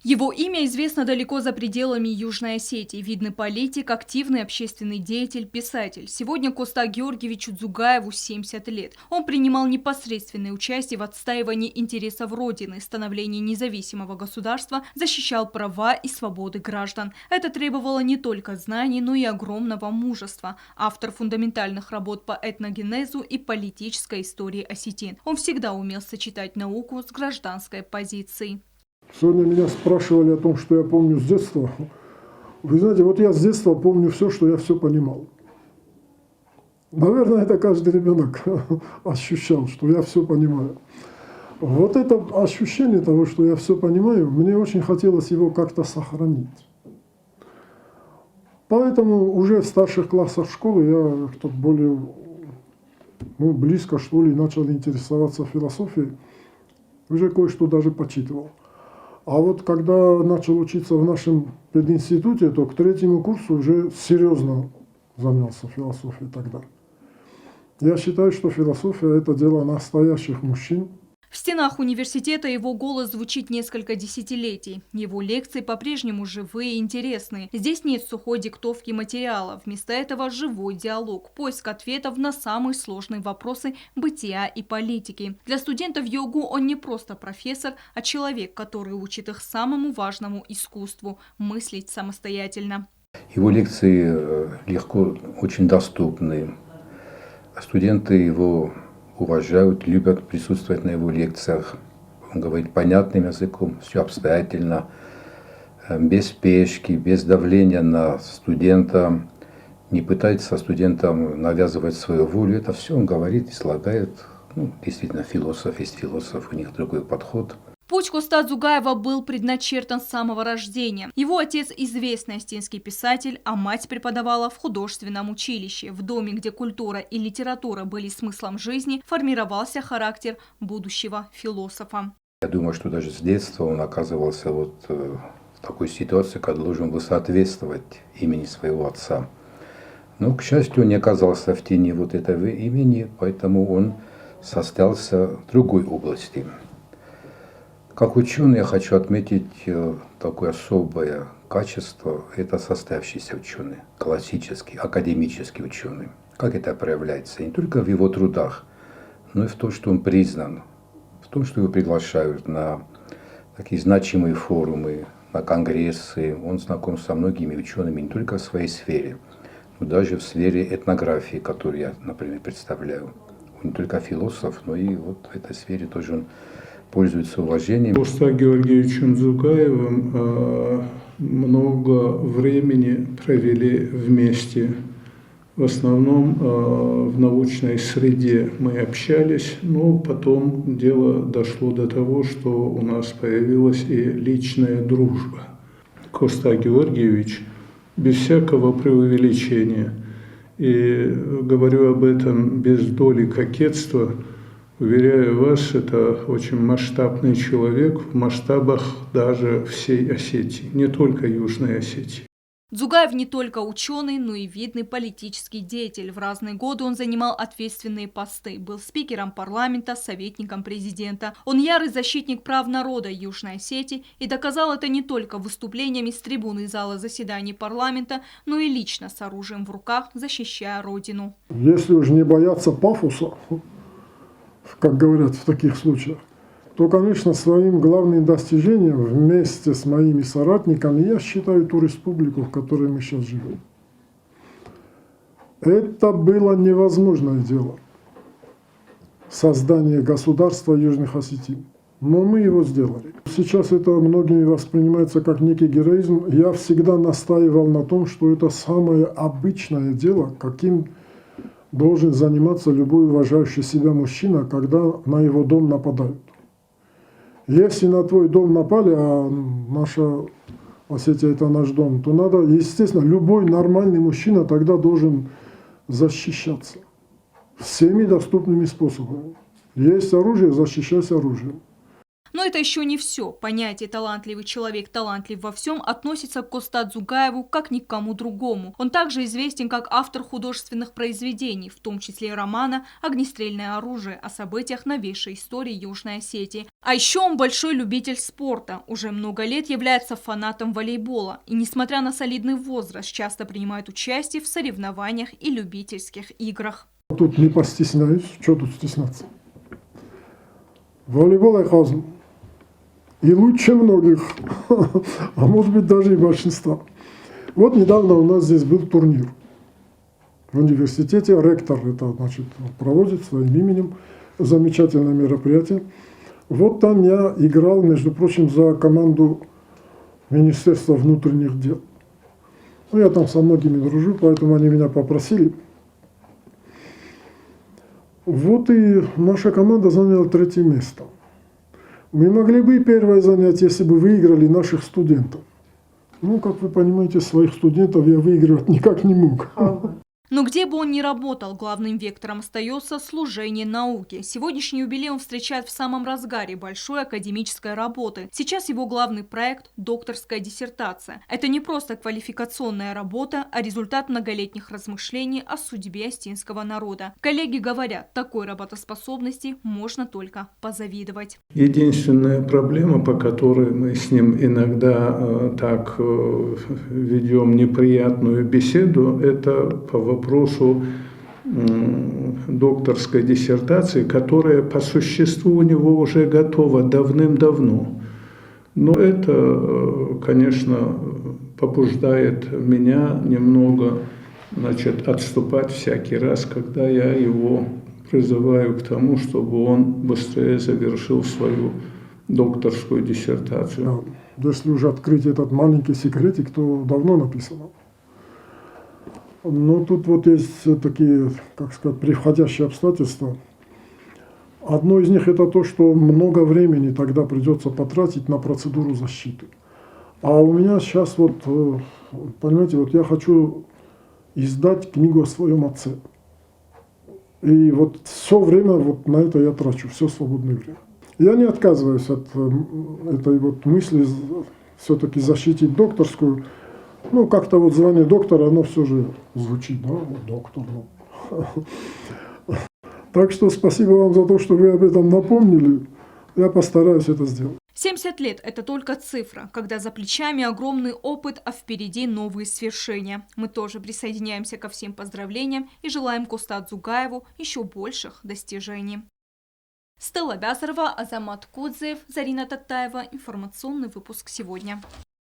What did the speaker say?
Его имя известно далеко за пределами Южной Осетии. Видный политик, активный общественный деятель, писатель. Сегодня Коста Георгиевичу Дзугаеву 70 лет. Он принимал непосредственное участие в отстаивании интересов Родины, становлении независимого государства, защищал права и свободы граждан. Это требовало не только знаний, но и огромного мужества. Автор фундаментальных работ по этногенезу и политической истории осетин. Он всегда умел сочетать науку с гражданской позицией. Сегодня меня спрашивали о том, что я помню с детства. Вы знаете, вот я с детства помню все, что я все понимал. Наверное, это каждый ребенок ощущал, что я все понимаю. Вот это ощущение того, что я все понимаю, мне очень хотелось его как-то сохранить. Поэтому уже в старших классах школы я как-то более близко, что ли, начал интересоваться философией. Уже кое-что даже почитывал. А вот когда начал учиться в нашем пединституте, то к 3-му курсу уже серьезно занялся философией тогда. Я считаю, что философия – это дело настоящих мужчин. В стенах университета его голос звучит несколько десятилетий. Его лекции по-прежнему живые и интересные. Здесь нет сухой диктовки материала. Вместо этого живой диалог, поиск ответов на самые сложные вопросы бытия и политики. Для студентов ЙОГУ он не просто профессор, а человек, который учит их самому важному искусству – мыслить самостоятельно. Его лекции легко, очень доступны. Студенты его уважают, любят присутствовать на его лекциях. Он говорит понятным языком, все обстоятельно, без спешки, без давления на студента, не пытается студентам навязывать свою волю. Это все он говорит, излагает. Действительно, философ есть философ, у них другой подход. Путь Коста Дзугаева был предначертан с самого рождения. Его отец – известный осетинский писатель, а мать преподавала в художественном училище. В доме, где культура и литература были смыслом жизни, формировался характер будущего философа. Я думаю, что даже с детства он оказывался в такой ситуации, когда должен был соответствовать имени своего отца. Но, к счастью, он не оказался в тени этого имени, поэтому он состоялся в другой области. Как ученый я хочу отметить такое особое качество – это состоявшийся ученый, классический, академический ученый. Как это проявляется не только в его трудах, но и в том, что он признан, в том, что его приглашают на такие значимые форумы, на конгрессы. Он знаком со многими учеными не только в своей сфере, но даже в сфере этнографии, которую я, например, представляю. Он не только философ, но и в этой сфере тоже он пользуется уважением. Коста Георгиевичем Дзугаевым много времени провели вместе. В основном в научной среде мы общались, но потом дело дошло до того, что у нас появилась и личная дружба. Коста Георгиевич без всякого преувеличения, и говорю об этом без доли кокетства, уверяю вас, это очень масштабный человек в масштабах даже всей Осетии, не только Южной Осетии. Дзугаев не только ученый, но и видный политический деятель. В разные годы он занимал ответственные посты. Был спикером парламента, советником президента. Он ярый защитник прав народа Южной Осетии и доказал это не только выступлениями с трибуны зала заседаний парламента, но и лично с оружием в руках, защищая родину. Если уж не бояться пафоса, как говорят в таких случаях, то, конечно, своим главным достижением вместе с моими соратниками я считаю ту республику, в которой мы сейчас живем. Это было невозможное дело. Создание государства Южных Осетин. Но мы его сделали. Сейчас это многими воспринимается как некий героизм. Я всегда настаивал на том, что это самое обычное дело, каким должен заниматься любой уважающий себя мужчина, когда на его дом нападают. Если на твой дом напали, а наша Осетия – это наш дом, то надо, естественно, любой нормальный мужчина тогда должен защищаться всеми доступными способами. Есть оружие – защищайся оружием. Но это еще не все. Понятие «талантливый человек талантлив во всем» относится к Коста Дзугаеву как ни к кому другому. Он также известен как автор художественных произведений, в том числе романа «Огнестрельное оружие» о событиях новейшей истории Южной Осетии. А еще он большой любитель спорта, уже много лет является фанатом волейбола и, несмотря на солидный возраст, часто принимает участие в соревнованиях и любительских играх. Тут не постесняюсь, что тут стесняться. Волейбол я хожу. И лучше многих, а может быть даже и большинства. Вот недавно у нас здесь был турнир в университете. Ректор это, значит, проводит своим именем замечательное мероприятие. Вот там я играл, между прочим, за команду Министерства внутренних дел. Ну, я там со многими дружу, поэтому они меня попросили. Вот и наша команда заняла 3-е место. Мы могли бы и первое занять, если бы выиграли наших студентов. Ну, как вы понимаете, своих студентов я выигрывать никак не мог. Но где бы он ни работал, главным вектором остается служение науке. Сегодняшний юбилей он встречает в самом разгаре большой академической работы. Сейчас его главный проект – докторская диссертация. Это не просто квалификационная работа, а результат многолетних размышлений о судьбе остинского народа. Коллеги говорят, такой работоспособности можно только позавидовать. Единственная проблема, по которой мы с ним иногда ведем неприятную беседу, это по вопросу докторской диссертации, которая по существу у него уже готова давным-давно. Но это, конечно, побуждает меня немного, отступать всякий раз, когда я его призываю к тому, чтобы он быстрее завершил свою докторскую диссертацию. Если уже открыть этот маленький секретик, то давно написано. Но тут вот есть такие, как сказать, превходящие обстоятельства. Одно из них это то, что много времени тогда придется потратить на процедуру защиты. А у меня сейчас вот, понимаете, вот я хочу издать книгу о своем отце. И вот все время вот на это я трачу, все свободное время. Я не отказываюсь от этой вот мысли все-таки защитить докторскую. Ну, как-то вот звание доктора, оно все же звучит, да, вот доктор. Так что спасибо вам за то, что вы об этом напомнили. Я постараюсь это сделать. 70 лет – это только цифра, когда за плечами огромный опыт, а впереди новые свершения. Мы тоже присоединяемся ко всем поздравлениям и желаем Коста Дзугаеву еще больших достижений. Стелла Бязарова, Азамат Кудзеев, Зарина Таттаева. Информационный выпуск сегодня.